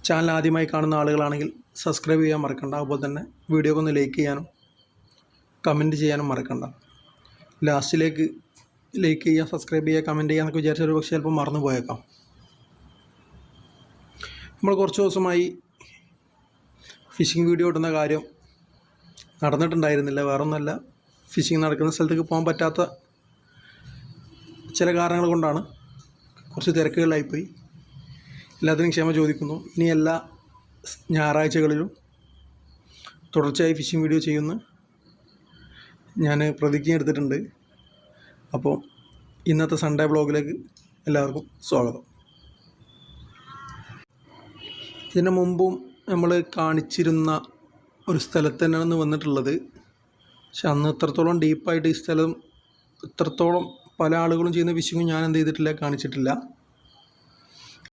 Channel ആദ്യമായി കാണുന്ന ആളുകളാണെങ്കിൽ സബ്സ്ക്രൈബ് ചെയ്യാൻ മറക്കണ്ട. അതുപോലെ തന്നെ വീഡിയോ ഒന്ന് ലൈക്ക് ചെയ്യാനും കമൻറ്റ് ചെയ്യാനും മറക്കണ്ട. ലാസ്റ്റിലേക്ക് ലൈക്ക് ചെയ്യുക, സബ്സ്ക്രൈബ് ചെയ്യുക, കമൻറ്റ് ചെയ്യുക എന്നൊക്കെ വിചാരിച്ച ഒരു പക്ഷേ ചിലപ്പോൾ മറന്നു പോയേക്കാം. നമ്മൾ കുറച്ച് ദിവസമായി ഫിഷിംഗ് വീഡിയോ ഇടുന്ന കാര്യം നടന്നിട്ടുണ്ടായിരുന്നില്ല. വേറൊന്നുമല്ല, ഫിഷിംഗ് നടക്കുന്ന സ്ഥലത്തേക്ക് പോകാൻ പറ്റാത്ത ചില കാരണങ്ങൾ കൊണ്ടാണ് കുറച്ച് തിരക്കുകളിലായിപ്പോയി. എല്ലാത്തിനും ക്ഷമ ചോദിക്കുന്നു. ഇനി എല്ലാ ഞായറാഴ്ചകളിലും തുടർച്ചയായി ഫിഷിംഗ് വീഡിയോ ചെയ്യുന്ന ഞാൻ പ്രതിജ്ഞ എടുത്തിട്ടുണ്ട്. അപ്പോൾ ഇന്നത്തെ സൺഡേ വ്ളോഗിലേക്ക് എല്ലാവർക്കും സ്വാഗതം. ഇതിന് മുമ്പും നമ്മൾ കാണിച്ചിരുന്ന ഒരു സ്ഥലത്ത് തന്നെയാണ് വന്നിട്ടുള്ളത്. പക്ഷെ അന്ന് ഇത്രത്തോളം ഡീപ്പായിട്ട് ഈ സ്ഥലം ഇത്രത്തോളം പല ആളുകളും ചെയ്യുന്ന ഫിഷിങ്ങും ഞാൻ എന്ത് ചെയ്തിട്ടില്ല, കാണിച്ചിട്ടില്ല.